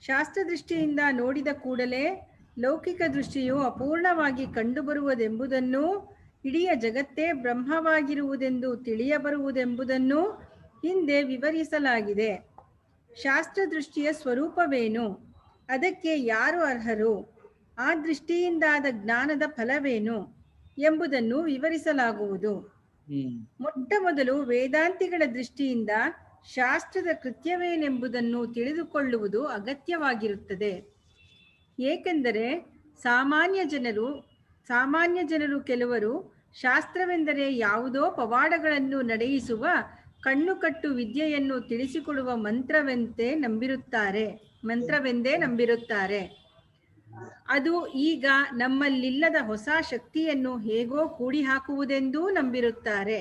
ಶಾಸ್ತ್ರದೃಷ್ಟಿಯಿಂದ ನೋಡಿದ ಕೂಡಲೇ ಲೌಕಿಕ ದೃಷ್ಟಿಯು ಅಪೂರ್ಣವಾಗಿ ಕಂಡುಬರುವುದೆಂಬುದನ್ನು, ಇಡೀ ಜಗತ್ತೇ ಬ್ರಹ್ಮವಾಗಿರುವುದೆಂದು ತಿಳಿಯಬರುವುದೆಂಬುದನ್ನು ಹಿಂದೆ ವಿವರಿಸಲಾಗಿದೆ. ಶಾಸ್ತ್ರದೃಷ್ಟಿಯ ಸ್ವರೂಪವೇನು, ಅದಕ್ಕೆ ಯಾರು ಅರ್ಹರು, ಆ ದೃಷ್ಟಿಯಿಂದಾದ ಜ್ಞಾನದ ಫಲವೇನು ಎಂಬುದನ್ನು ವಿವರಿಸಲಾಗುವುದು. ಮೊಟ್ಟ ಮೊದಲು ವೇದಾಂತಿಗಳ ದೃಷ್ಟಿಯಿಂದ ಶಾಸ್ತ್ರದ ಕೃತ್ಯವೇನೆಂಬುದನ್ನು ತಿಳಿದುಕೊಳ್ಳುವುದು ಅಗತ್ಯವಾಗಿರುತ್ತದೆ. ಏಕೆಂದರೆ ಸಾಮಾನ್ಯ ಜನರು ಕೆಲವರು ಶಾಸ್ತ್ರವೆಂದರೆ ಯಾವುದೋ ಪವಾಡಗಳನ್ನು ನಡೆಯಿಸುವ ಕಣ್ಣುಕಟ್ಟು ವಿದ್ಯೆಯನ್ನು ತಿಳಿಸಿಕೊಡುವ ಮಂತ್ರವೆಂದೇ ನಂಬಿರುತ್ತಾರೆ. ಅದು ಈಗ ನಮ್ಮಲ್ಲಿಲ್ಲದ ಹೊಸ ಶಕ್ತಿಯನ್ನು ಹೇಗೋ ಕೂಡಿ ಹಾಕುವುದೆಂದೂ ನಂಬಿರುತ್ತಾರೆ.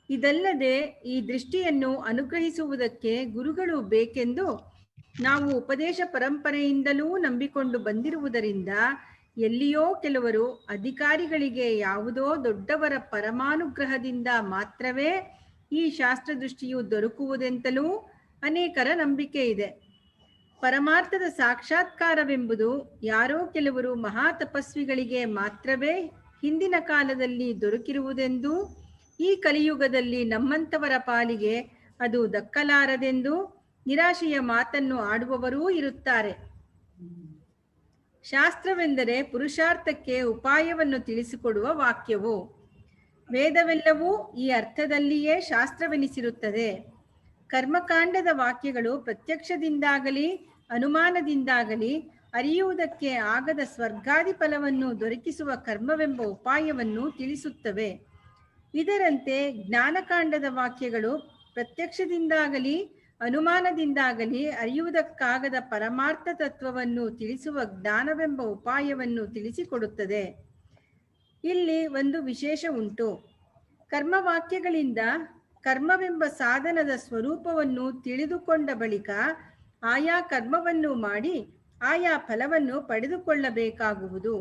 ಇದಲ್ಲದೆ ಈ ದೃಷ್ಟಿಯನ್ನು ಅನುಗ್ರಹಿಸುವುದಕ್ಕೆ ಗುರುಗಳು ಬೇಕೆಂದು ನಾವು ಉಪದೇಶ ಪರಂಪರೆಯಿಂದಲೂ ನಂಬಿಕೊಂಡು ಬಂದಿರುವುದರಿಂದ ಎಲ್ಲಿಯೋ ಕೆಲವರು ಅಧಿಕಾರಿಗಳಿಗೆ ಯಾವುದೋ ದೊಡ್ಡವರ ಪರಮಾನುಗ್ರಹದಿಂದ ಮಾತ್ರವೇ ಈ ಶಾಸ್ತ್ರದೃಷ್ಟಿಯು ದೊರಕುವುದೆಂತಲೂ ಅನೇಕರ ನಂಬಿಕೆ ಇದೆ. ಪರಮಾರ್ಥದ ಸಾಕ್ಷಾತ್ಕಾರವೆಂಬುದು ಯಾರೋ ಕೆಲವರು ಮಹಾ ತಪಸ್ವಿಗಳಿಗೆ ಮಾತ್ರವೇ ಹಿಂದಿನ ಕಾಲದಲ್ಲಿ ದೊರಕಿರುವುದೆಂದು, ಈ ಕಲಿಯುಗದಲ್ಲಿ ನಮ್ಮಂಥವರ ಪಾಲಿಗೆ ಅದು ದಕ್ಕಲಾರದೆಂದು ನಿರಾಶೆಯ ಮಾತನ್ನು ಆಡುವವರೂ ಇರುತ್ತಾರೆ. ಶಾಸ್ತ್ರವೆಂದರೆ ಪುರುಷಾರ್ಥಕ್ಕೆ ಉಪಾಯವನ್ನು ತಿಳಿಸಿಕೊಡುವ ವಾಕ್ಯವು. ವೇದವೆಲ್ಲವೂ ಈ ಅರ್ಥದಲ್ಲಿಯೇ ಶಾಸ್ತ್ರವೆನಿಸಿರುತ್ತದೆ. ಕರ್ಮಕಾಂಡದ ವಾಕ್ಯಗಳು ಪ್ರತ್ಯಕ್ಷದಿಂದಾಗಲಿ ಅನುಮಾನದಿಂದಾಗಲಿ ಅರಿಯುವುದಕ್ಕೆ ಆಗದ ಸ್ವರ್ಗಾದಿ ಫಲವನ್ನು ದೊರಕಿಸುವ ಕರ್ಮವೆಂಬ ಉಪಾಯವನ್ನು ತಿಳಿಸುತ್ತವೆ. ಇದರಂತೆ ಜ್ಞಾನಕಾಂಡದ ವಾಕ್ಯಗಳು ಪ್ರತ್ಯಕ್ಷದಿಂದಾಗಲಿ ಅನುಮಾನದಿಂದಾಗಲಿ ಅರಿಯುವುದಕ್ಕಾಗದ ಪರಮಾರ್ಥ ತತ್ವವನ್ನು ತಿಳಿಸುವ ಜ್ಞಾನವೆಂಬ ಉಪಾಯವನ್ನು ತಿಳಿಸಿಕೊಡುತ್ತದೆ. ಇಲ್ಲಿ ಒಂದು ವಿಶೇಷ ಉಂಟು. ಕರ್ಮವಾಕ್ಯಗಳಿಂದ ಕರ್ಮವೆಂಬ ಸಾಧನದ ಸ್ವರೂಪವನ್ನು ತಿಳಿದುಕೊಂಡ ಬಳಿಕ ಆಯಾ ಕರ್ಮವನ್ನು ಮಾಡಿ ಆಯಾ ಫಲವನ್ನು ಪಡೆದುಕೊಳ್ಳಬೇಕಾಗುವುದು.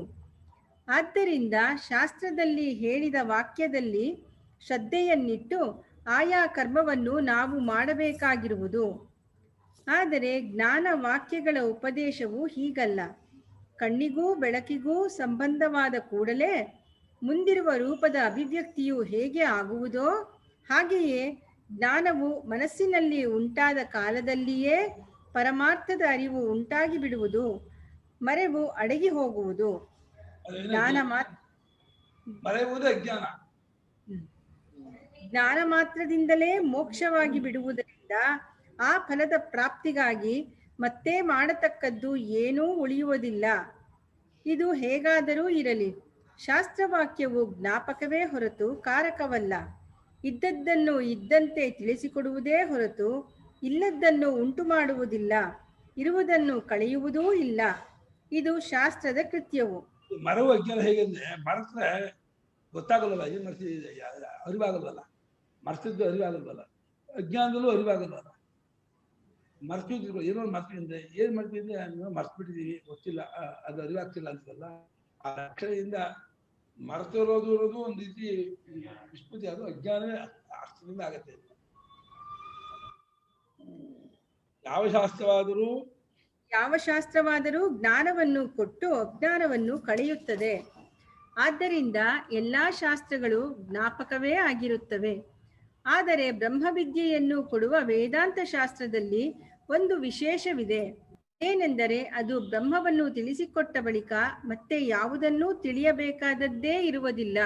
ಆದ್ದರಿಂದ ಶಾಸ್ತ್ರದಲ್ಲಿ ಹೇಳಿದ ವಾಕ್ಯದಲ್ಲಿ ಶ್ರದ್ಧೆಯನ್ನಿಟ್ಟು ಆಯಾ ಕರ್ಮವನ್ನು ನಾವು ಮಾಡಬೇಕಾಗಿರುವುದು. ಆದರೆ ಜ್ಞಾನ ವಾಕ್ಯಗಳ ಉಪದೇಶವು ಹೀಗಲ್ಲ. ಕಣ್ಣಿಗೂ ಬೆಳಕಿಗೂ ಸಂಬಂಧವಾದ ಕೂಡಲೇ ಮುಂದಿರುವ ರೂಪದ ಅಭಿವ್ಯಕ್ತಿಯು ಹೇಗೆ ಆಗುವುದೋ ಹಾಗೆಯೇ ಜ್ಞಾನವು ಮನಸ್ಸಿನಲ್ಲಿ ಉಂಟಾದ ಕಾಲದಲ್ಲಿಯೇ ಪರಮಾರ್ಥದ ಅರಿವು ಉಂಟಾಗಿ ಬಿಡುವುದು, ಮರೆವು ಅಡಗಿ ಹೋಗುವುದು. ಜ್ಞಾನ ಮಾತ್ರದಿಂದಲೇ ಮೋಕ್ಷವಾಗಿ ಬಿಡುವುದರಿಂದ ಆ ಫಲದ ಪ್ರಾಪ್ತಿಗಾಗಿ ಮತ್ತೆ ಮಾಡತಕ್ಕದ್ದು ಏನೂ ಉಳಿಯುವುದಿಲ್ಲ. ಇದು ಹೇಗಾದರೂ ಇರಲಿ, ಶಾಸ್ತ್ರವಾಕ್ಯವು ಜ್ಞಾಪಕವೇ ಹೊರತು ಕಾರಕವಲ್ಲ. ಇದ್ದದ್ದನ್ನು ಇದ್ದಂತೆ ತಿಳಿಸಿಕೊಡುವುದೇ ಹೊರತು ಇಲ್ಲದ್ದನ್ನು ಉಂಟು ಮಾಡುವುದಿಲ್ಲ, ಇರುವುದನ್ನು ಕಳೆಯುವುದೂ ಇಲ್ಲ. ಇದು ಶಾಸ್ತ್ರದ ಕೃತ್ಯವು. ಮರವು ಅಜ್ಞಾನ ಹೇಗೆಂದ್ರೆ ಮರೆತರೆ ಗೊತ್ತಾಗಲ್ವಲ್ಲ, ಏನ್ ಮಾಡ್ತಿದ್ದೆ ಅರಿವಾಗಲ್ವಲ್ಲ, ಮರ್ತಿದ್ದು ಅರಿವಾಗಲ್ವಲ್ಲ, ಅಜ್ಞಾನದಲ್ಲೂ ಅರಿವಾಗಲ್ವಲ್ಲ. ಮರ್ತಿದ್ರು ಏನೋ ಮರ್ತಿದ್ರೆ ಏನ್ ಮಾಡ್ತಿದ್ದೆ ಮರ್ತು ಬಿಟ್ಟಿದೀವಿ, ಗೊತ್ತಿಲ್ಲ, ಅದು ಅರಿವಾಗ್ತಿಲ್ಲ ಅಂತಲ್ಲ. ಆ ಅಕ್ಷರದಿಂದ ಮರೆತಿರೋದು ಇರೋದು ಒಂದು ರೀತಿ ವಿಸ್ಮೃತಿ, ಅದು ಅಜ್ಞಾನವೇ ಅರ್ಥದಿಂದ ಆಗತ್ತೆ. ಯಾವ ಶಾಸ್ತ್ರವಾದರೂ ಜ್ಞಾನವನ್ನು ಕೊಟ್ಟು ಅಜ್ಞಾನವನ್ನು ಕಳೆಯುತ್ತದೆ. ಆದ್ದರಿಂದ ಎಲ್ಲಾ ಶಾಸ್ತ್ರಗಳು ಜ್ಞಾಪಕವೇ ಆಗಿರುತ್ತವೆ. ಆದರೆ ಬ್ರಹ್ಮವಿದ್ಯೆಯನ್ನು ಕೊಡುವ ವೇದಾಂತ ಶಾಸ್ತ್ರದಲ್ಲಿ ಒಂದು ವಿಶೇಷವಿದೆ. ಏನೆಂದರೆ ಅದು ಬ್ರಹ್ಮವನ್ನು ತಿಳಿಸಿಕೊಟ್ಟ ಬಳಿಕ ಮತ್ತೆ ಯಾವುದನ್ನೂ ತಿಳಿಯಬೇಕಾದದ್ದೇ ಇರುವುದಿಲ್ಲ.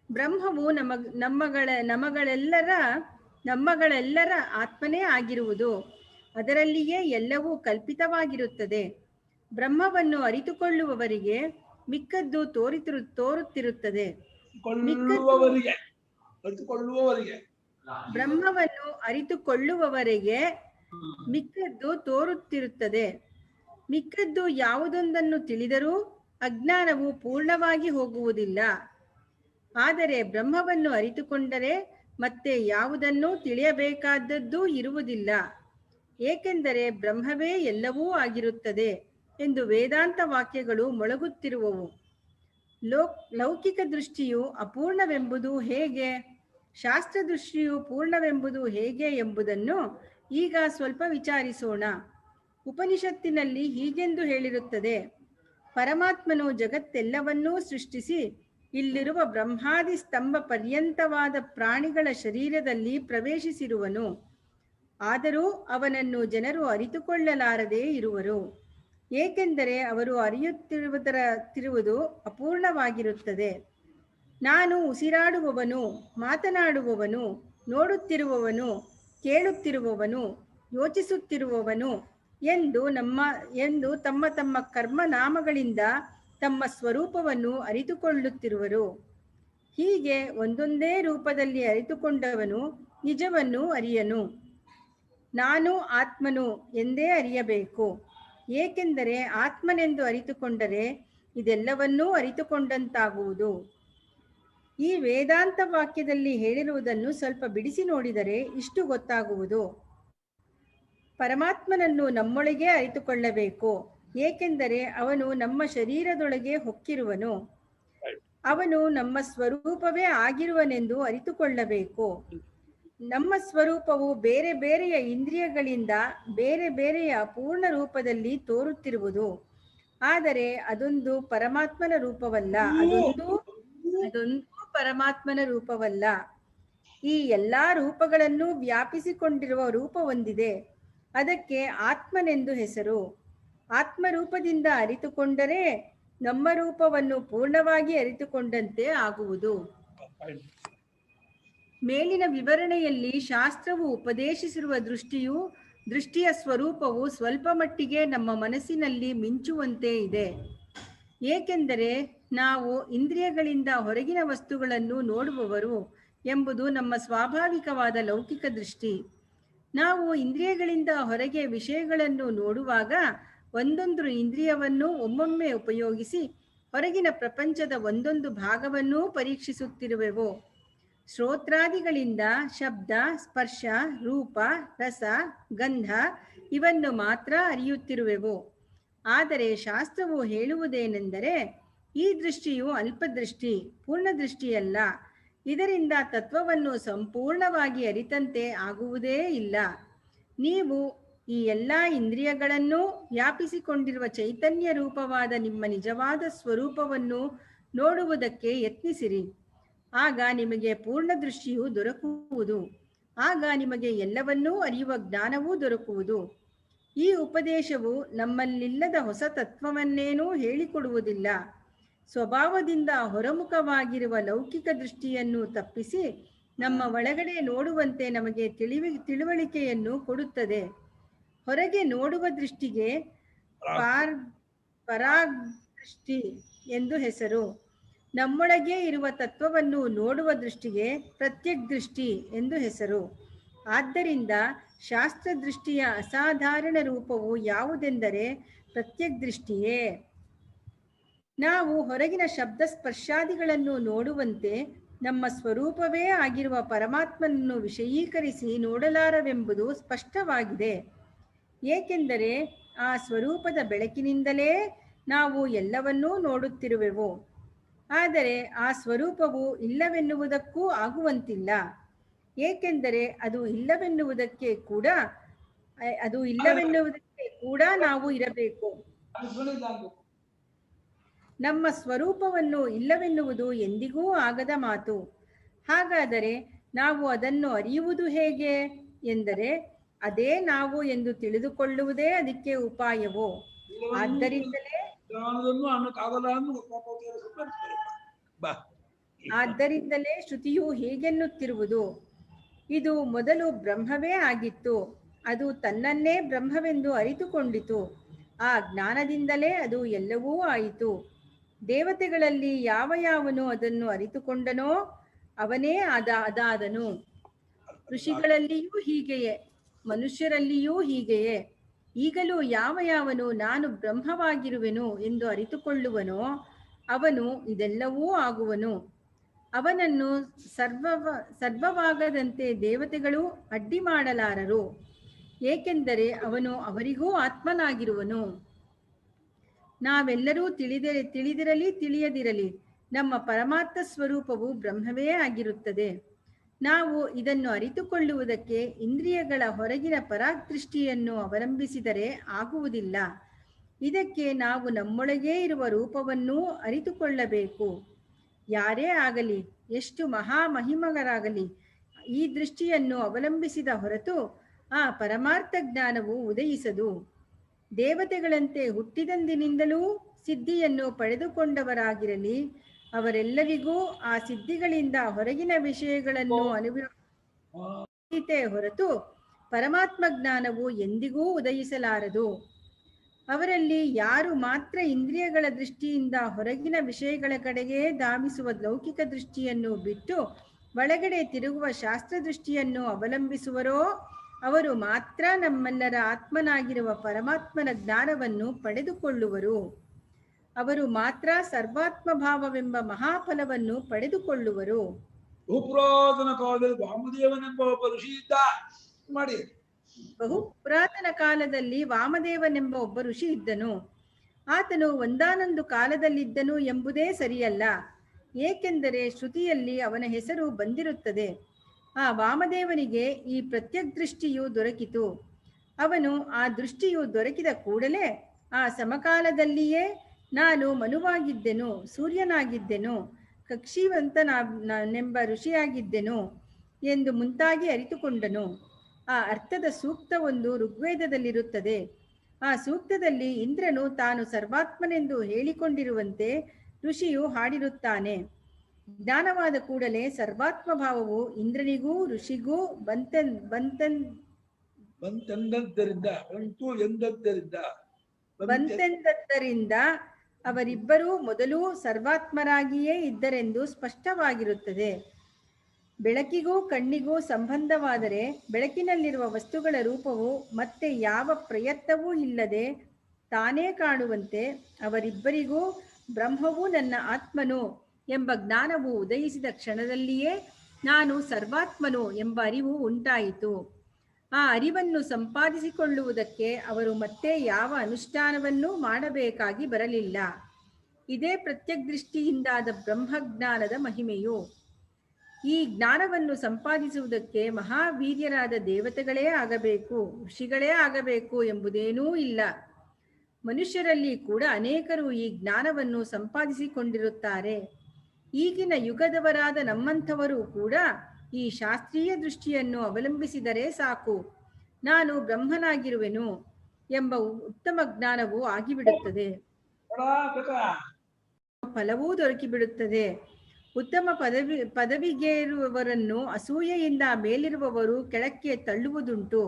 ಬ್ರಹ್ಮವು ನಮ್ಮಗಳೆಲ್ಲರ ಆತ್ಮನೇ ಆಗಿರುವುದು. ಅದರಲ್ಲಿಯೇ ಎಲ್ಲವೂ ಕಲ್ಪಿತವಾಗಿರುತ್ತದೆ. ಬ್ರಹ್ಮವನ್ನು ಅರಿತುಕೊಳ್ಳುವವರಿಗೆ ಮಿಕ್ಕದ್ದು ತೋರುತ್ತಿರುತ್ತದೆ. ಬ್ರಹ್ಮವನ್ನು ಅರಿತುಕೊಳ್ಳುವವರೆಗೆ ಮಿಕ್ಕದ್ದು ತೋರುತ್ತಿರುತ್ತದೆ. ಮಿಕ್ಕದ್ದು ಯಾವುದೊಂದನ್ನು ತಿಳಿದರೂ ಅಜ್ಞಾನವು ಪೂರ್ಣವಾಗಿ ಹೋಗುವುದಿಲ್ಲ. ಆದರೆ ಬ್ರಹ್ಮವನ್ನು ಅರಿತುಕೊಂಡರೆ ಮತ್ತೆ ಯಾವುದನ್ನೂ ತಿಳಿಯಬೇಕಾದದ್ದೂ ಇರುವುದಿಲ್ಲ. ಏಕೆಂದರೆ ಬ್ರಹ್ಮವೇ ಎಲ್ಲವೂ ಆಗಿರುತ್ತದೆ ಎಂದು ವೇದಾಂತ ವಾಕ್ಯಗಳು ಮೊಳಗುತ್ತಿರುವವು. ಲೌಕಿಕ ದೃಷ್ಟಿಯು ಅಪೂರ್ಣವೆಂಬುದು ಹೇಗೆ? ಶಾಸ್ತ್ರದೃಷ್ಟಿಯು ಪೂರ್ಣವೆಂಬುದು ಹೇಗೆ ಎಂಬುದನ್ನು ಈಗ ಸ್ವಲ್ಪ ವಿಚಾರಿಸೋಣ. ಉಪನಿಷತ್ತಿನಲ್ಲಿ ಹೀಗೆಂದು ಹೇಳಿರುತ್ತದೆ: ಪರಮಾತ್ಮನು ಜಗತ್ತೆಲ್ಲವನ್ನೂ ಸೃಷ್ಟಿಸಿ ಇಲ್ಲಿರುವ ಬ್ರಹ್ಮಾದಿ ಸ್ತಂಭ ಪರ್ಯಂತವಾದ ಪ್ರಾಣಿಗಳ ಶರೀರದಲ್ಲಿ ಪ್ರವೇಶಿಸಿರುವನು. ಆದರೂ ಅವನನ್ನು ಜನರು ಅರಿತುಕೊಳ್ಳಲಾರದೇ ಇರುವರು, ಏಕೆಂದರೆ ಅವರು ಅರಿಯುತ್ತಿರುವುದು ಅಪೂರ್ಣವಾಗಿರುತ್ತದೆ. ನಾನು ಉಸಿರಾಡುವವನು, ಮಾತನಾಡುವವನು, ನೋಡುತ್ತಿರುವವನು, ಕೇಳುತ್ತಿರುವವನು, ಯೋಚಿಸುತ್ತಿರುವವನು ಎಂದು ತಮ್ಮ ತಮ್ಮ ಕರ್ಮನಾಮಗಳಿಂದ ತಮ್ಮ ಸ್ವರೂಪವನ್ನು ಅರಿತುಕೊಳ್ಳುತ್ತಿರುವರು. ಹೀಗೆ ಒಂದೊಂದೇ ರೂಪದಲ್ಲಿ ಅರಿತುಕೊಂಡವನು ನಿಜವನ್ನು ಅರಿಯನು. ನಾನು ಆತ್ಮನು ಎಂದೇ ಅರಿಯಬೇಕು, ಏಕೆಂದರೆ ಆತ್ಮನೆಂದು ಅರಿತುಕೊಂಡರೆ ಇದೆಲ್ಲವನ್ನೂ ಅರಿತುಕೊಂಡಂತಾಗುವುದು. ಈ ವೇದಾಂತ ವಾಕ್ಯದಲ್ಲಿ ಹೇಳಿರುವುದನ್ನು ಸ್ವಲ್ಪ ಬಿಡಿಸಿ ನೋಡಿದರೆ ಇಷ್ಟು ಗೊತ್ತಾಗುವುದು: ಪರಮಾತ್ಮನನ್ನು ನಮ್ಮೊಳಗೆ ಅರಿತುಕೊಳ್ಳಬೇಕು, ಏಕೆಂದರೆ ಅವನು ನಮ್ಮ ಶರೀರದೊಳಗೆ ಹೊಕ್ಕಿರುವನು. ಅವನು ನಮ್ಮ ಸ್ವರೂಪವೇ ಆಗಿರುವನೆಂದು ಅರಿತುಕೊಳ್ಳಬೇಕು. ನಮ್ಮ ಸ್ವರೂಪವು ಬೇರೆ ಬೇರೆಯ ಇಂದ್ರಿಯಗಳಿಂದ ಬೇರೆ ಬೇರೆಯ ಪೂರ್ಣ ರೂಪದಲ್ಲಿ ತೋರುತ್ತಿರುವುದು. ಆದರೆ ಅದೊಂದು ಪರಮಾತ್ಮನ ರೂಪವಲ್ಲ. ಅದೊಂದು ಪರಮಾತ್ಮನ ರೂಪವಲ್ಲ. ಈ ಎಲ್ಲಾ ರೂಪಗಳನ್ನು ವ್ಯಾಪಿಸಿಕೊಂಡಿರುವ ರೂಪ ಒಂದಿದೆ, ಅದಕ್ಕೆ ಆತ್ಮನೆಂದು ಹೆಸರು. ಆತ್ಮರೂಪದಿಂದ ಅರಿತುಕೊಂಡರೆ ನಮ್ಮ ರೂಪವನ್ನು ಪೂರ್ಣವಾಗಿ ಅರಿತುಕೊಂಡಂತೆ ಆಗುವುದು. ಮೇಲಿನ ವಿವರಣೆಯಲ್ಲಿ ಶಾಸ್ತ್ರವು ಉಪದೇಶಿಸಿರುವ ದೃಷ್ಟಿಯ ಸ್ವರೂಪವು ಸ್ವಲ್ಪ ಮಟ್ಟಿಗೆ ನಮ್ಮ ಮನಸ್ಸಿನಲ್ಲಿ ಮಿಂಚುವಂತೆ ಇದೆ. ಏಕೆಂದರೆ ನಾವು ಇಂದ್ರಿಯಗಳಿಂದ ಹೊರಗಿನ ವಸ್ತುಗಳನ್ನು ನೋಡುವವರು ಎಂಬುದು ನಮ್ಮ ಸ್ವಾಭಾವಿಕವಾದ ಲೌಕಿಕ ದೃಷ್ಟಿ. ನಾವು ಇಂದ್ರಿಯಗಳಿಂದ ಹೊರಗೆ ವಿಷಯಗಳನ್ನು ನೋಡುವಾಗ ಒಂದೊಂದು ಇಂದ್ರಿಯವನ್ನು ಒಮ್ಮೊಮ್ಮೆ ಉಪಯೋಗಿಸಿ ಹೊರಗಿನ ಪ್ರಪಂಚದ ಒಂದೊಂದು ಭಾಗವನ್ನೂ ಪರೀಕ್ಷಿಸುತ್ತಿರುವೆವು. ಶ್ರೋತ್ರಾದಿಗಳಿಂದ ಶಬ್ದ, ಸ್ಪರ್ಶ, ರೂಪ, ರಸ, ಗಂಧ ಇವನ್ನು ಮಾತ್ರ ಅರಿಯುತ್ತಿರುವೆವು. ಆದರೆ ಶಾಸ್ತ್ರವು ಹೇಳುವುದೇನೆಂದರೆ, ಈ ದೃಷ್ಟಿಯು ಅಲ್ಪದೃಷ್ಟಿ, ಪೂರ್ಣದೃಷ್ಟಿಯಲ್ಲ. ಇದರಿಂದ ತತ್ವವನ್ನು ಸಂಪೂರ್ಣವಾಗಿ ಅರಿತಂತೆ ಆಗುವುದೇ ಇಲ್ಲ. ನೀವು ಈ ಎಲ್ಲ ಇಂದ್ರಿಯಗಳನ್ನೂ ವ್ಯಾಪಿಸಿಕೊಂಡಿರುವ ಚೈತನ್ಯ ರೂಪವಾದ ನಿಮ್ಮ ನಿಜವಾದ ಸ್ವರೂಪವನ್ನು ನೋಡುವುದಕ್ಕೆ ಯತ್ನಿಸಿರಿ. ಆಗ ನಿಮಗೆ ಪೂರ್ಣ ದೃಷ್ಟಿಯು ದೊರಕುವುದು. ಆಗ ನಿಮಗೆ ಎಲ್ಲವನ್ನೂ ಅರಿಯುವ ಜ್ಞಾನವೂ ದೊರಕುವುದು. ಈ ಉಪದೇಶವು ನಮ್ಮಲ್ಲಿಲ್ಲದ ಹೊಸ ತತ್ವವನ್ನೇನೂ ಹೇಳಿಕೊಡುವುದಿಲ್ಲ. ಸ್ವಭಾವದಿಂದ ಹೊರಮುಖವಾಗಿರುವ ಲೌಕಿಕ ದೃಷ್ಟಿಯನ್ನು ತಪ್ಪಿಸಿ ನಮ್ಮ ಒಳಗಡೆ ನೋಡುವಂತೆ ನಮಗೆ ತಿಳುವಳಿಕೆಯನ್ನು ಕೊಡುತ್ತದೆ. ಹೊರಗೆ ನೋಡುವ ದೃಷ್ಟಿಗೆ ಪರಾಗ್ ದೃಷ್ಟಿ ಎಂದು ಹೆಸರು. ನಮ್ಮೊಳಗೆ ಇರುವ ತತ್ವವನ್ನು ನೋಡುವ ದೃಷ್ಟಿಗೆ ಪ್ರತ್ಯಕ್ ದೃಷ್ಟಿ ಎಂದು ಹೆಸರು. ಆದ್ದರಿಂದ ಶಾಸ್ತ್ರದೃಷ್ಟಿಯ ಅಸಾಧಾರಣ ರೂಪವು ಯಾವುದೆಂದರೆ ಪ್ರತ್ಯಕ್ ದೃಷ್ಟಿಯೇ. ನಾವು ಹೊರಗಿನ ಶಬ್ದ ಸ್ಪರ್ಶಾದಿಗಳನ್ನು ನೋಡುವಂತೆ ನಮ್ಮ ಸ್ವರೂಪವೇ ಆಗಿರುವ ಪರಮಾತ್ಮನನ್ನು ವಿಷಯೀಕರಿಸಿ ನೋಡಲಾರವೆಂಬುದು ಸ್ಪಷ್ಟವಾಗಿದೆ. ಏಕೆಂದರೆ ಆ ಸ್ವರೂಪದ ಬೆಳಕಿನಿಂದಲೇ ನಾವು ಎಲ್ಲವನ್ನೂ ನೋಡುತ್ತಿರುವೆವು. ಆದರೆ ಆ ಸ್ವರೂಪವು ಇಲ್ಲವೆನ್ನುವುದಕ್ಕೂ ಆಗುವಂತಿಲ್ಲ. ಏಕೆಂದರೆ ಅದು ಇಲ್ಲವೆನ್ನುವುದಕ್ಕೆ ಕೂಡ ನಾವು ಇರಬೇಕು. ನಮ್ಮ ಸ್ವರೂಪವನ್ನು ಇಲ್ಲವೆನ್ನುವುದು ಎಂದಿಗೂ ಆಗದ ಮಾತು. ಹಾಗಾದರೆ ನಾವು ಅದನ್ನು ಅರಿಯುವುದು ಹೇಗೆ ಎಂದರೆ, ಅದೇ ನಾವು ಎಂದು ತಿಳಿದುಕೊಳ್ಳುವುದೇ ಅದಕ್ಕೆ ಉಪಾಯವೋ. ಆದ್ದರಿಂದಲೇ ಶ್ರುತಿಯು ಹೀಗೆನ್ನುತ್ತಿರುವುದು: ಇದು ಮೊದಲು ಬ್ರಹ್ಮವೇ ಆಗಿತ್ತು, ಅದು ತನ್ನನ್ನೇ ಬ್ರಹ್ಮವೆಂದು ಅರಿತುಕೊಂಡಿತು. ಆ ಜ್ಞಾನದಿಂದಲೇ ಅದು ಎಲ್ಲವೂ ಆಯಿತು. ದೇವತೆಗಳಲ್ಲಿ ಯಾವನು ಅದನ್ನು ಅರಿತುಕೊಂಡನೋ ಅವನೇ ಅದಾದನು. ಋಷಿಗಳಲ್ಲಿಯೂ ಹೀಗೆಯೇ, ಮನುಷ್ಯರಲ್ಲಿಯೂ ಹೀಗೆಯೇ. ಈಗಲೂ ಯಾವನು ನಾನು ಬ್ರಹ್ಮವಾಗಿರುವೆನು ಎಂದು ಅರಿತುಕೊಳ್ಳುವನೋ ಅವನು ಇದೆಲ್ಲವೂ ಆಗುವನು. ಅವನನ್ನು ಸರ್ವವಾಗದಂತೆ ದೇವತೆಗಳು ಅಡ್ಡಿ ಮಾಡಲಾರರು, ಏಕೆಂದರೆ ಅವನು ಅವರಿಗೂ ಆತ್ಮನಾಗಿರುವನು. ನಾವೆಲ್ಲರೂ ತಿಳಿದಿರಲಿ ತಿಳಿಯದಿರಲಿ ನಮ್ಮ ಪರಮಾತ್ಮ ಸ್ವರೂಪವು ಬ್ರಹ್ಮವೇ ಆಗಿರುತ್ತದೆ. ನಾವು ಇದನ್ನು ಅರಿತುಕೊಳ್ಳುವುದಕ್ಕೆ ಇಂದ್ರಿಯಗಳ ಹೊರಗಿನ ಪರಾದೃಷ್ಟಿಯನ್ನು ಅವಲಂಬಿಸಿದರೆ ಆಗುವುದಿಲ್ಲ. ಇದಕ್ಕೆ ನಾವು ನಮ್ಮೊಳಗೇ ಇರುವ ರೂಪವನ್ನೂ ಅರಿತುಕೊಳ್ಳಬೇಕು. ಯಾರೇ ಆಗಲಿ, ಎಷ್ಟು ಮಹಾಮಹಿಮಗರಾಗಲಿ, ಈ ದೃಷ್ಟಿಯನ್ನು ಅವಲಂಬಿಸಿದ ಹೊರತು ಆ ಪರಮಾರ್ಥ ಜ್ಞಾನವು ಉದಯಿಸದು. ದೇವತೆಗಳಂತೆ ಹುಟ್ಟಿದಂದಿನಿಂದಲೂ ಸಿದ್ಧಿಯನ್ನು ಪಡೆದುಕೊಂಡವರಾಗಿರಲಿ, ಅವರೆಲ್ಲರಿಗೂ ಆ ಸಿದ್ಧಿಗಳಿಂದ ಹೊರಗಿನ ವಿಷಯಗಳನ್ನು ಅನುಭವಿಸೇ ಹೊರತು ಪರಮಾತ್ಮ ಜ್ಞಾನವು ಎಂದಿಗೂ ಉದಯಿಸಲಾರದು. ಅವರಲ್ಲಿ ಯಾರು ಮಾತ್ರ ಇಂದ್ರಿಯಗಳ ದೃಷ್ಟಿಯಿಂದ ಹೊರಗಿನ ವಿಷಯಗಳ ಕಡೆಗೆ ಧಾವಿಸುವ ಲೌಕಿಕ ದೃಷ್ಟಿಯನ್ನು ಬಿಟ್ಟು ಒಳಗಡೆ ತಿರುಗುವ ಶಾಸ್ತ್ರ ದೃಷ್ಟಿಯನ್ನು ಅವಲಂಬಿಸುವರೋ ಅವರು ಮಾತ್ರ ನಮ್ಮೆಲ್ಲರ ಆತ್ಮನಾಗಿರುವ ಪರಮಾತ್ಮನ ಜ್ಞಾನವನ್ನು ಪಡೆದುಕೊಳ್ಳುವರು. ಅವರು ಮಾತ್ರ ಸರ್ವಾತ್ಮ ಭಾವವೆಂಬ ಮಹಾಫಲವನ್ನು ಪಡೆದುಕೊಳ್ಳುವರು. ಬಹುಪುರಾತನ ಕಾಲದಲ್ಲಿ ವಾಮದೇವನೆಂಬ ಒಬ್ಬ ಋಷಿ ಇದ್ದ. ಮಾಡಿ, ಬಹು ಪುರಾತನ ಕಾಲದಲ್ಲಿ ವಾಮದೇವನೆಂಬ ಒಬ್ಬ ಋಷಿ ಇದ್ದನು. ಆತನು ಒಂದಾನೊಂದು ಕಾಲದಲ್ಲಿದ್ದನು ಎಂಬುದೇ ಸರಿಯಲ್ಲ, ಏಕೆಂದರೆ ಶ್ರುತಿಯಲ್ಲಿ ಅವನ ಹೆಸರು ಬಂದಿರುತ್ತದೆ. ಆ ವಾಮದೇವನಿಗೆ ಈ ಪ್ರತ್ಯಗ್ದೃಷ್ಟಿಯು ದೊರಕಿತು. ಅವನು ಆ ದೃಷ್ಟಿಯು ದೊರಕಿದ ಕೂಡಲೇ ಆ ಸಮಕಾಲದಲ್ಲಿಯೇ ನಾನು ಮನುವಾಗಿದ್ದೆನು, ಸೂರ್ಯನಾಗಿದ್ದೆನು, ಕಕ್ಷಿವಂತನೆಂಬ ಋಷಿಯಾಗಿದ್ದೆನು ಎಂದು ಮುಂತಾಗಿ ಅರಿತುಕೊಂಡನು. ಆ ಅರ್ಥದ ಸೂಕ್ತ ಒಂದು ಋಗ್ವೇದದಲ್ಲಿರುತ್ತದೆ. ಆ ಸೂಕ್ತದಲ್ಲಿ ಇಂದ್ರನು ತಾನು ಸರ್ವಾತ್ಮನೆಂದು ಹೇಳಿಕೊಂಡಿರುವಂತೆ ಋಷಿಯು ಹಾಡಿರುತ್ತಾನೆ. ಜ್ಞಾನವಾದ ಕೂಡಲೇ ಸರ್ವಾತ್ಮ ಭಾವವು ಇಂದ್ರನಿಗೂ ಋಷಿಗೂ ಬಂತೆಂದದ್ದರಿಂದ ಅವರಿಬ್ಬರೂ ಮೊದಲು ಸರ್ವಾತ್ಮರಾಗಿಯೇ ಇದ್ದರೆಂದು ಸ್ಪಷ್ಟವಾಗಿರುತ್ತದೆ. ಬೆಳಕಿಗೂ ಕಣ್ಣಿಗೂ ಸಂಬಂಧವಾದರೆ ಬೆಳಕಿನಲ್ಲಿರುವ ವಸ್ತುಗಳ ರೂಪವು ಮತ್ತೆ ಯಾವ ಪ್ರಯತ್ನವೂ ಇಲ್ಲದೆ ತಾನೇ ಕಾಣುವಂತೆ ಅವರಿಬ್ಬರಿಗೂ ಬ್ರಹ್ಮವು ನನ್ನ ಆತ್ಮನು ಎಂಬ ಜ್ಞಾನವು ಉದಯಿಸಿದ ಕ್ಷಣದಲ್ಲಿಯೇ ನಾನು ಸರ್ವಾತ್ಮನು ಎಂಬ ಅರಿವು ಉಂಟಾಯಿತು. ಆ ಅರಿವನ್ನು ಸಂಪಾದಿಸಿಕೊಳ್ಳುವುದಕ್ಕೆ ಅವರು ಮತ್ತೆ ಯಾವ ಅನುಷ್ಠಾನವನ್ನೂ ಮಾಡಬೇಕಾಗಿ ಬರಲಿಲ್ಲ. ಇದೇ ಪ್ರತ್ಯಗ್ದೃಷ್ಟಿಯಿಂದಾದ ಬ್ರಹ್ಮಜ್ಞಾನದ ಮಹಿಮೆಯು. ಈ ಜ್ಞಾನವನ್ನು ಸಂಪಾದಿಸುವುದಕ್ಕೆ ಮಹಾವೀರ್ಯರಾದ ದೇವತೆಗಳೇ ಆಗಬೇಕು, ಋಷಿಗಳೇ ಆಗಬೇಕು ಎಂಬುದೇನೂ ಇಲ್ಲ. ಮನುಷ್ಯರಲ್ಲಿ ಕೂಡ ಅನೇಕರು ಈ ಜ್ಞಾನವನ್ನು ಸಂಪಾದಿಸಿಕೊಂಡಿರುತ್ತಾರೆ. ಈಗಿನ ಯುಗದವರಾದ ನಮ್ಮಂಥವರು ಕೂಡ ಈ ಶಾಸ್ತ್ರೀಯ ದೃಷ್ಟಿಯನ್ನು ಅವಲಂಬಿಸಿದರೆ ಸಾಕು, ನಾನು ಬ್ರಹ್ಮನಾಗಿರುವೆನು ಎಂಬ ಉತ್ತಮ ಜ್ಞಾನವು ಆಗಿಬಿಡುತ್ತದೆ. ಫಲವೂ ದೊರಕಿಬಿಡುತ್ತದೆ. ಉತ್ತಮ ಪದವಿಗೇರುವವರನ್ನು ಅಸೂಯೆಯಿಂದ ಮೇಲಿರುವವರು ಕೆಳಕ್ಕೆ ತಳ್ಳುವುದುಂಟು.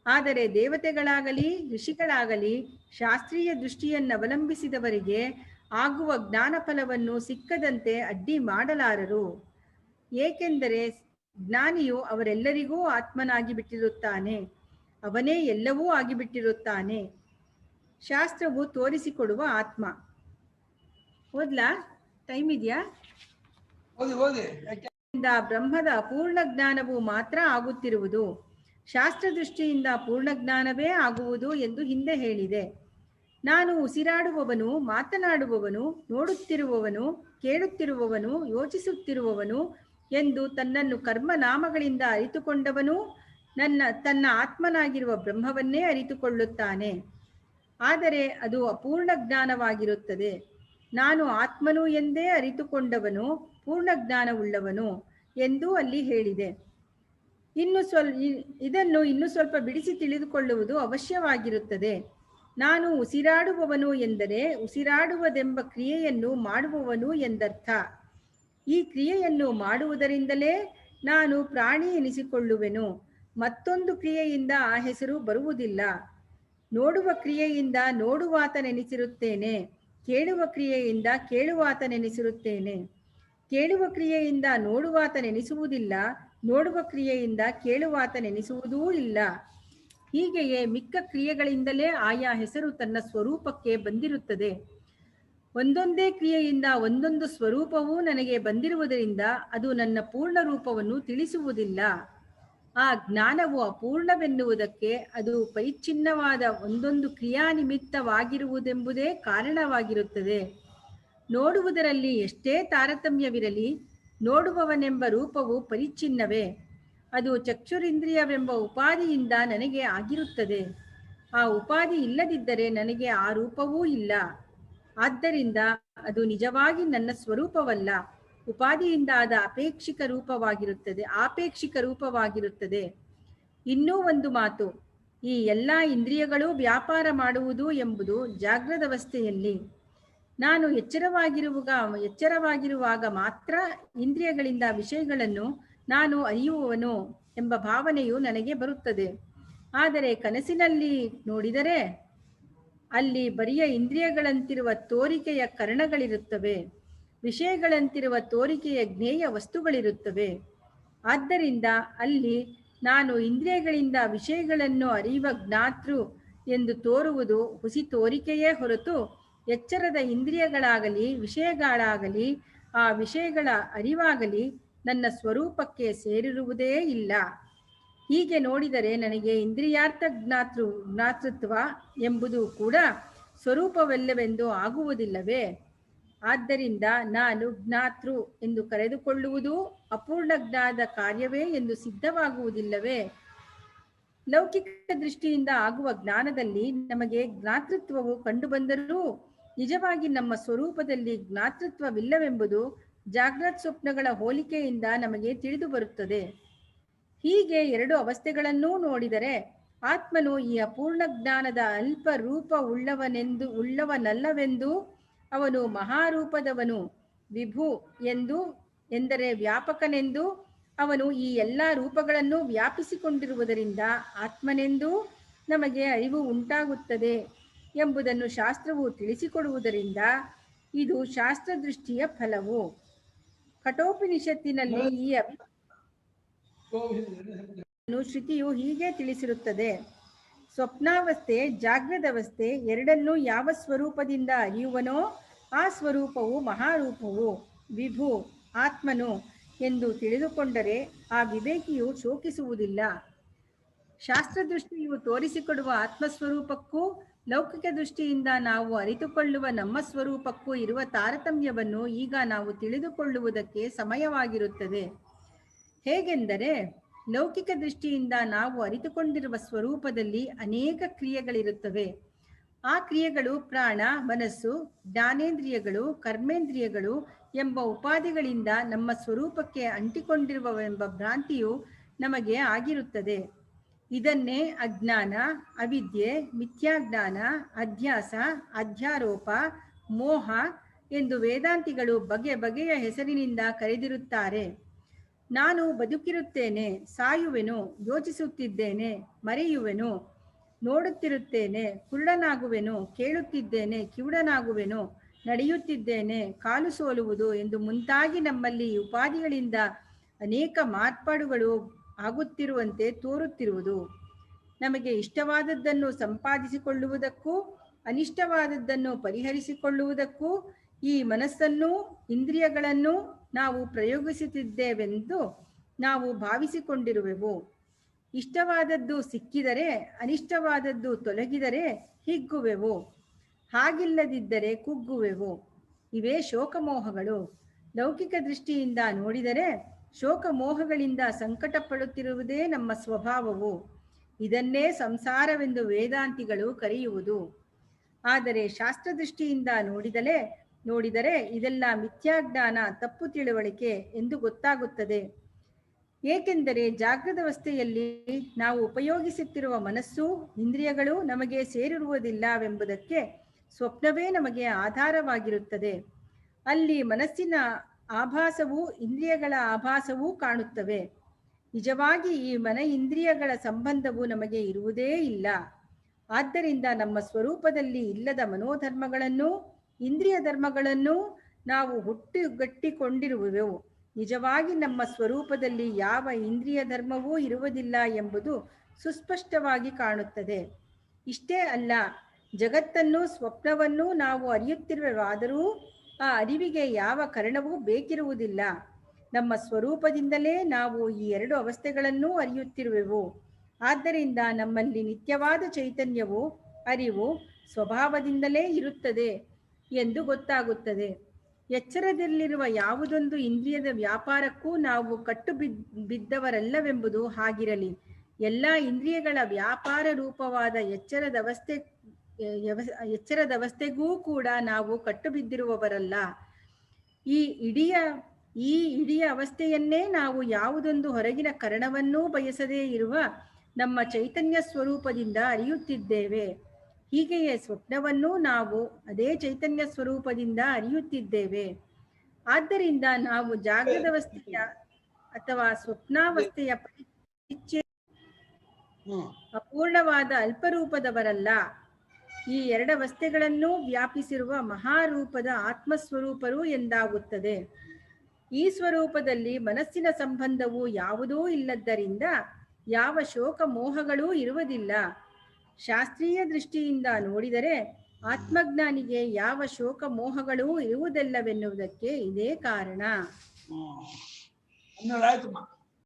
ಆದರೆ ದೇವತೆಗಳಾಗಲಿ ಋಷಿಗಳಾಗಲಿ ಶಾಸ್ತ್ರೀಯ ದೃಷ್ಟಿಯನ್ನವಲಂಬಿಸಿದವರಿಗೆ ಆಗುವ ಜ್ಞಾನ ಫಲವನ್ನು ಸಿಕ್ಕದಂತೆ ಅಡ್ಡಿ ಮಾಡಲಾರರು. ಏಕೆಂದರೆ ಜ್ಞಾನಿಯು ಅವರೆಲ್ಲರಿಗೂ ಆತ್ಮನಾಗಿ ಬಿಟ್ಟಿರುತ್ತಾನೆ, ಅವನೇ ಎಲ್ಲವೂ ಆಗಿಬಿಟ್ಟಿರುತ್ತಾನೆ. ಶಾಸ್ತ್ರವು ತೋರಿಸಿಕೊಡುವ ಆತ್ಮ. ಓದ್ಲಾ? ಟೈಮ್ ಇದೆಯಾ? ಬ್ರಹ್ಮದ ಪೂರ್ಣ ಜ್ಞಾನವು ಮಾತ್ರ ಆಗುತ್ತಿರುವುದು. ಶಾಸ್ತ್ರ ದೃಷ್ಟಿಯಿಂದ ಪೂರ್ಣ ಜ್ಞಾನವೇ ಆಗುವುದು ಎಂದು ಹಿಂದೆ ಹೇಳಿದೆ. ನಾನು ಉಸಿರಾಡುವವನು, ಮಾತನಾಡುವವನು, ನೋಡುತ್ತಿರುವವನು, ಕೇಳುತ್ತಿರುವವನು, ಯೋಚಿಸುತ್ತಿರುವವನು ಎಂದು ತನ್ನನ್ನು ಕರ್ಮನಾಮಗಳಿಂದ ಅರಿತುಕೊಂಡವನು ತನ್ನ ಆತ್ಮನಾಗಿರುವ ಬ್ರಹ್ಮವನ್ನೇ ಅರಿತುಕೊಳ್ಳುತ್ತಾನೆ. ಆದರೆ ಅದು ಅಪೂರ್ಣ ಜ್ಞಾನವಾಗಿರುತ್ತದೆ. ನಾನು ಆತ್ಮನು ಎಂದೇ ಅರಿತುಕೊಂಡವನು ಪೂರ್ಣ ಜ್ಞಾನವುಳ್ಳವನು ಎಂದು ಅಲ್ಲಿ ಹೇಳಿದೆ. ಇದನ್ನು ಇನ್ನು ಸ್ವಲ್ಪ ಬಿಡಿಸಿ ತಿಳಿದುಕೊಳ್ಳುವುದು ಅವಶ್ಯವಾಗಿರುತ್ತದೆ. ನಾನು ಉಸಿರಾಡುವವನು ಎಂದರೆ ಉಸಿರಾಡುವುದೆಂಬ ಕ್ರಿಯೆಯನ್ನು ಮಾಡುವವನು ಎಂದರ್ಥ. ಈ ಕ್ರಿಯೆಯನ್ನು ಮಾಡುವುದರಿಂದಲೇ ನಾನು ಪ್ರಾಣಿ ಎನಿಸಿಕೊಳ್ಳುವೆನು. ಮತ್ತೊಂದು ಕ್ರಿಯೆಯಿಂದ ಆ ಹೆಸರು ಬರುವುದಿಲ್ಲ. ನೋಡುವ ಕ್ರಿಯೆಯಿಂದ ನೋಡುವಾತನೆನಿಸಿರುತ್ತೇನೆ, ಕೇಳುವ ಕ್ರಿಯೆಯಿಂದ ಕೇಳುವಾತನೆನಿಸಿರುತ್ತೇನೆ. ಕೇಳುವ ಕ್ರಿಯೆಯಿಂದ ನೋಡುವಾತನೆನಿಸುವುದಿಲ್ಲ, ನೋಡುವ ಕ್ರಿಯೆಯಿಂದ ಕೇಳುವಾತನೆನಿಸುವುದೂ ಇಲ್ಲ. ಹೀಗೆಯೇ ಮಿಕ್ಕ ಕ್ರಿಯೆಗಳಿಂದಲೇ ಆಯಾ ಹೆಸರು ತನ್ನ ಸ್ವರೂಪಕ್ಕೆ ಬಂದಿರುತ್ತದೆ. ಒಂದೊಂದೇ ಕ್ರಿಯೆಯಿಂದ ಒಂದೊಂದು ಸ್ವರೂಪವೂ ನನಗೆ ಬಂದಿರುವುದರಿಂದ ಅದು ನನ್ನ ಪೂರ್ಣ ರೂಪವನ್ನು ತಿಳಿಸುವುದಿಲ್ಲ. ಆ ಜ್ಞಾನವು ಅಪೂರ್ಣವೆನ್ನುವುದಕ್ಕೆ ಅದು ಪರಿಚ್ಛಿನ್ನವಾದ ಒಂದೊಂದು ಕ್ರಿಯಾನಿಮಿತ್ತವಾಗಿರುವುದೆಂಬುದೇ ಕಾರಣವಾಗಿರುತ್ತದೆ. ನೋಡುವುದರಲ್ಲಿ ಎಷ್ಟೇ ತಾರತಮ್ಯವಿರಲಿ, ನೋಡುವವನೆಂಬ ರೂಪವು ಪರಿಚ್ಛಿನ್ನವೇ? ಅದು ಚಕ್ಷುರಿಂದ್ರಿಯವೆಂಬ ಉಪಾಧಿಯಿಂದ ನನಗೆ ಆಗಿರುತ್ತದೆ. ಆ ಉಪಾಧಿ ಇಲ್ಲದಿದ್ದರೆ ನನಗೆ ಆ ರೂಪವೂ ಇಲ್ಲ. ಆದ್ದರಿಂದ ಅದು ನಿಜವಾಗಿ ನನ್ನ ಸ್ವರೂಪವಲ್ಲ, ಉಪಾಧಿಯಿಂದ ಆದ ಆಪೇಕ್ಷಿಕ ರೂಪವಾಗಿರುತ್ತದೆ. ಇನ್ನೂ ಒಂದು ಮಾತು, ಈ ಎಲ್ಲ ಇಂದ್ರಿಯಗಳೂ ವ್ಯಾಪಾರ ಮಾಡುವುದು ಎಂಬುದು ಜಾಗೃದವಸ್ಥೆಯಲ್ಲಿ. ನಾನು ಎಚ್ಚರವಾಗಿರುವಾಗ ಮಾತ್ರ ಇಂದ್ರಿಯಗಳಿಂದ ವಿಷಯಗಳನ್ನು ನಾನು ಅರಿಯುವವನು ಎಂಬ ಭಾವನೆಯು ನನಗೆ ಬರುತ್ತದೆ. ಆದರೆ ಕನಸಿನಲ್ಲಿ ನೋಡಿದರೆ ಅಲ್ಲಿ ಬರಿಯ ಇಂದ್ರಿಯಗಳಂತಿರುವ ತೋರಿಕೆಯ ಕರಣಗಳಿರುತ್ತವೆ, ವಿಷಯಗಳಂತಿರುವ ತೋರಿಕೆಯ ಜ್ಞೇಯ ವಸ್ತುಗಳಿರುತ್ತವೆ. ಆದ್ದರಿಂದ ಅಲ್ಲಿ ನಾನು ಇಂದ್ರಿಯಗಳಿಂದ ವಿಷಯಗಳನ್ನು ಅರಿಯುವ ಜ್ಞಾತೃ ಎಂದು ತೋರುವುದು ಹುಸಿ ತೋರಿಕೆಯೇ ಹೊರತು ಎಚ್ಚರದ ಇಂದ್ರಿಯಗಳಾಗಲಿ ವಿಷಯಗಳಾಗಲಿ ಆ ವಿಷಯಗಳ ಅರಿವಾಗಲಿ ನನ್ನ ಸ್ವರೂಪಕ್ಕೆ ಸೇರಿರುವುದೇ ಇಲ್ಲ. ಹೀಗೆ ನೋಡಿದರೆ ನನಗೆ ಇಂದ್ರಿಯಾರ್ಥ ಜ್ಞಾತೃತ್ವ ಎಂಬುದು ಕೂಡ ಸ್ವರೂಪವಲ್ಲವೆಂದು ಆಗುವುದಿಲ್ಲವೇ? ಆದ್ದರಿಂದ ನಾನು ಜ್ಞಾತೃ ಎಂದು ಕರೆದುಕೊಳ್ಳುವುದು ಅಪೂರ್ಣ ಜ್ಞಾನದ ಕಾರ್ಯವೇ ಎಂದು ಸಿದ್ಧವಾಗುವುದಿಲ್ಲವೇ? ಲೌಕಿಕ ದೃಷ್ಟಿಯಿಂದ ಆಗುವ ಜ್ಞಾನದಲ್ಲಿ ನಮಗೆ ಜ್ಞಾತೃತ್ವವು ಕಂಡುಬಂದರೂ ನಿಜವಾಗಿ ನಮ್ಮ ಸ್ವರೂಪದಲ್ಲಿ ಜ್ಞಾತೃತ್ವವಿಲ್ಲವೆಂಬುದು ಜಾಗ್ರತ್ ಸ್ವಪ್ನಗಳ ಹೋಲಿಕೆಯಿಂದ ನಮಗೆ ತಿಳಿದು ಬರುತ್ತದೆ. ಹೀಗೆ ಎರಡು ಅವಸ್ಥೆಗಳನ್ನೂ ನೋಡಿದರೆ ಆತ್ಮನು ಈ ಅಪೂರ್ಣ ಜ್ಞಾನದ ಅಲ್ಪ ರೂಪ ಉಳ್ಳವನಲ್ಲವೆಂದು, ಅವನು ಮಹಾರೂಪದವನು, ವಿಭು ಎಂದರೆ ವ್ಯಾಪಕನೆಂದು, ಅವನು ಈ ಎಲ್ಲ ರೂಪಗಳನ್ನು ವ್ಯಾಪಿಸಿಕೊಂಡಿರುವುದರಿಂದ ಆತ್ಮನೆಂದು ನಮಗೆ ಅರಿವು ಉಂಟಾಗುತ್ತದೆ ಎಂಬುದನ್ನು ಶಾಸ್ತ್ರವು ತಿಳಿಸಿಕೊಡುವುದರಿಂದ ಇದು ಶಾಸ್ತ್ರದೃಷ್ಟಿಯ ಫಲವು. ಕಠೋಪನಿಷತ್ತಿನಲ್ಲಿ ಈ ಶ್ರುತಿಯು ಹೀಗೆ ತಿಳಿಸಿರುತ್ತದೆ: ಸ್ವಪ್ನಾವಸ್ಥೆ ಜಾಗ್ರದವಸ್ಥೆ ಎರಡನ್ನೂ ಯಾವ ಸ್ವರೂಪದಿಂದ ಅರಿಯುವನೋ ಆ ಸ್ವರೂಪವು ಮಹಾರೂಪವು, ವಿಭು, ಆತ್ಮನು ಎಂದು ತಿಳಿದುಕೊಂಡರೆ ಆ ವಿವೇಕಿಯು ಶೋಕಿಸುವುದಿಲ್ಲ. ಶಾಸ್ತ್ರದೃಷ್ಟಿಯು ತೋರಿಸಿಕೊಡುವ ಆತ್ಮಸ್ವರೂಪಕ್ಕೂ ಲೌಕಿಕ ದೃಷ್ಟಿಯಿಂದ ನಾವು ಅರಿತುಕೊಳ್ಳುವ ನಮ್ಮ ಸ್ವರೂಪಕ್ಕೂ ಇರುವ ತಾರತಮ್ಯವನ್ನು ಈಗ ನಾವು ತಿಳಿದುಕೊಳ್ಳುವುದಕ್ಕೆ ಸಮಯವಾಗಿರುತ್ತದೆ. ಹೇಗೆಂದರೆ, ಲೌಕಿಕ ದೃಷ್ಟಿಯಿಂದ ನಾವು ಅರಿತುಕೊಂಡಿರುವ ಸ್ವರೂಪದಲ್ಲಿ ಅನೇಕ ಕ್ರಿಯೆಗಳಿರುತ್ತವೆ. ಆ ಕ್ರಿಯೆಗಳು ಪ್ರಾಣ, ಮನಸ್ಸು, ಜ್ಞಾನೇಂದ್ರಿಯಗಳು, ಕರ್ಮೇಂದ್ರಿಯಗಳು ಎಂಬ ಉಪಾಧಿಗಳಿಂದ ನಮ್ಮ ಸ್ವರೂಪಕ್ಕೆ ಅಂಟಿಕೊಂಡಿರುವವೆಂಬ ಭ್ರಾಂತಿಯು ನಮಗೆ ಆಗಿರುತ್ತದೆ. ಇದನ್ನೇ ಅಜ್ಞಾನ, ಅವಿದ್ಯೆ, ಮಿಥ್ಯಾಜ್ಞಾನ, ಅಧ್ಯಾಸ, ಅಧ್ಯಾರೋಪ, ಮೋಹ ಎಂದು ವೇದಾಂತಿಗಳು ಬಗೆ ಬಗೆಯ ಹೆಸರಿನಿಂದ ಕರೆದಿರುತ್ತಾರೆ. ನಾನು ಬದುಕಿರುತ್ತೇನೆ, ಸಾಯುವೆನು, ಯೋಚಿಸುತ್ತಿದ್ದೇನೆ, ಮರೆಯುವೆನು, ನೋಡುತ್ತಿರುತ್ತೇನೆ, ಕುರುಡನಾಗುವೆನು, ಕೇಳುತ್ತಿದ್ದೇನೆ, ಕಿವುಡನಾಗುವೆನು, ನಡೆಯುತ್ತಿದ್ದೇನೆ, ಕಾಲು ಸೋಲುವುದು ಎಂದು ಮುಂತಾಗಿ ನಮ್ಮಲ್ಲಿ ಉಪಾಧಿಗಳಿಂದ ಅನೇಕ ಮಾರ್ಪಾಡುಗಳು ಆಗುತ್ತಿರುವಂತೆ ತೋರುತ್ತಿರುವುದು. ನಮಗೆ ಇಷ್ಟವಾದದ್ದನ್ನು ಸಂಪಾದಿಸಿಕೊಳ್ಳುವುದಕ್ಕೂ ಅನಿಷ್ಟವಾದದ್ದನ್ನು ಪರಿಹರಿಸಿಕೊಳ್ಳುವುದಕ್ಕೂ ಈ ಮನಸ್ಸನ್ನೂ ಇಂದ್ರಿಯಗಳನ್ನು ನಾವು ಪ್ರಯೋಗಿಸುತ್ತಿದ್ದೇವೆಂದು ನಾವು ಭಾವಿಸಿಕೊಂಡಿರುವೆವು. ಇಷ್ಟವಾದದ್ದು ಸಿಕ್ಕಿದರೆ, ಅನಿಷ್ಟವಾದದ್ದು ತೊಲಗಿದರೆ ಹಿಗ್ಗುವೆವು, ಹಾಗಿಲ್ಲದಿದ್ದರೆ ಕುಗ್ಗುವೆವು. ಇವೇ ಶೋಕಮೋಹಗಳು. ಲೌಕಿಕ ದೃಷ್ಟಿಯಿಂದ ನೋಡಿದರೆ ಶೋಕಮೋಹಗಳಿಂದ ಸಂಕಟ ಪಡುತ್ತಿರುವುದೇ ನಮ್ಮ ಸ್ವಭಾವವು. ಇದನ್ನೇ ಸಂಸಾರವೆಂದು ವೇದಾಂತಿಗಳು ಕರೆಯುವುದು. ಆದರೆ ಶಾಸ್ತ್ರದೃಷ್ಟಿಯಿಂದ ನೋಡಿದರೆ ಇದೆಲ್ಲ ಮಿಥ್ಯಾಜ್ಞಾನ, ತಪ್ಪು ತಿಳುವಳಿಕೆ ಎಂದು ಗೊತ್ತಾಗುತ್ತದೆ. ಏಕೆಂದರೆ ಜಾಗೃತಾವಸ್ಥೆಯಲ್ಲಿ ನಾವು ಉಪಯೋಗಿಸುತ್ತಿರುವ ಮನಸ್ಸು, ಇಂದ್ರಿಯಗಳು ನಮಗೆ ಸೇರಿರುವುದಿಲ್ಲವೆಂಬುದಕ್ಕೆ ಸ್ವಪ್ನವೇ ನಮಗೆ ಆಧಾರವಾಗಿರುತ್ತದೆ. ಅಲ್ಲಿ ಮನಸ್ಸಿನ ಆಭಾಸವೂ ಇಂದ್ರಿಯಗಳ ಆಭಾಸವೂ ಕಾಣುತ್ತವೆ. ನಿಜವಾಗಿ ಈ ಮನ ಇಂದ್ರಿಯಗಳ ಸಂಬಂಧವು ನಮಗೆ ಇರುವುದೇ ಇಲ್ಲ. ಆದ್ದರಿಂದ ನಮ್ಮ ಸ್ವರೂಪದಲ್ಲಿ ಇಲ್ಲದ ಮನೋಧರ್ಮಗಳನ್ನು, ಇಂದ್ರಿಯ ಧರ್ಮಗಳನ್ನು ನಾವು ಹುಟ್ಟುಗಟ್ಟಿಕೊಂಡಿರುವೆವು. ನಿಜವಾಗಿ ನಮ್ಮ ಸ್ವರೂಪದಲ್ಲಿ ಯಾವ ಇಂದ್ರಿಯ ಧರ್ಮವೂ ಇರುವುದಿಲ್ಲ ಎಂಬುದು ಸುಸ್ಪಷ್ಟವಾಗಿ ಕಾಣುತ್ತದೆ. ಇಷ್ಟೇ ಅಲ್ಲ, ಜಗತ್ತನ್ನು, ಸ್ವಪ್ನವನ್ನು ನಾವು ಅರಿಯುತ್ತಿರುವೆವಾದರೂ ಆ ಅರಿವಿಗೆ ಯಾವ ಕಾರಣವೂ ಬೇಕಿರುವುದಿಲ್ಲ. ನಮ್ಮ ಸ್ವರೂಪದಿಂದಲೇ ನಾವು ಈ ಎರಡು ಅವಸ್ಥೆಗಳನ್ನೂ ಅರಿಯುತ್ತಿರುವೆವು. ಆದ್ದರಿಂದ ನಮ್ಮಲ್ಲಿ ನಿತ್ಯವಾದ ಚೈತನ್ಯವು, ಅರಿವು ಸ್ವಭಾವದಿಂದಲೇ ಇರುತ್ತದೆ ಎಂದು ಗೊತ್ತಾಗುತ್ತದೆ. ಎಚ್ಚರದಲ್ಲಿರುವ ಯಾವುದೊಂದು ಇಂದ್ರಿಯದ ವ್ಯಾಪಾರಕ್ಕೂ ನಾವು ಬಿದ್ದವರಲ್ಲವೆಂಬುದು ಹಾಗಿರಲಿ. ಎಲ್ಲ ಇಂದ್ರಿಯಗಳ ವ್ಯಾಪಾರ ರೂಪವಾದ ಎಚ್ಚರದವಸ್ಥೆಗೂ ಕೂಡ ನಾವು ಕಟ್ಟುಬಿದ್ದಿರುವವರಲ್ಲ. ಈ ಇಡೀ ಅವಸ್ಥೆಯನ್ನೇ ನಾವು ಯಾವುದೊಂದು ಹೊರಗಿನ ಕರಣವನ್ನೂ ಬಯಸದೇ ಇರುವ ನಮ್ಮ ಚೈತನ್ಯ ಸ್ವರೂಪದಿಂದ ಅರಿಯುತ್ತಿದ್ದೇವೆ. ಹೀಗೆಯೇ ಸ್ವಪ್ನವನ್ನೂ ನಾವು ಅದೇ ಚೈತನ್ಯ ಸ್ವರೂಪದಿಂದ ಅರಿಯುತ್ತಿದ್ದೇವೆ. ಆದ್ದರಿಂದ ನಾವು ಜಾಗೃತಾವಸ್ಥೆಯ ಅಥವಾ ಸ್ವಪ್ನಾವಸ್ಥೆಯ ಅಪೂರ್ಣವಾದ ಅಲ್ಪರೂಪದವರಲ್ಲ. ಈ ಎರಡವಸ್ಥೆಗಳನ್ನೂ ವ್ಯಾಪಿಸಿರುವ ಮಹಾರೂಪದ ಆತ್ಮಸ್ವರೂಪರು ಎಂದಾಗುತ್ತದೆ. ಈ ಸ್ವರೂಪದಲ್ಲಿ ಮನಸ್ಸಿನ ಸಂಬಂಧವು ಯಾವುದೂ ಇಲ್ಲದ್ದರಿಂದ ಯಾವ ಶೋಕ ಮೋಹಗಳೂ ಇರುವುದಿಲ್ಲ. ಶಾಸ್ತ್ರೀಯ ದೃಷ್ಟಿಯಿಂದ ನೋಡಿದರೆ ಆತ್ಮಜ್ಞಾನಿಗೆ ಯಾವ ಶೋಕ ಮೋಹಗಳೂ ಇರುವುದಿಲ್ಲವೆನ್ನುವುದಕ್ಕೆ ಇದೇ ಕಾರಣ. ಆಯ್ತಮ್ಮ.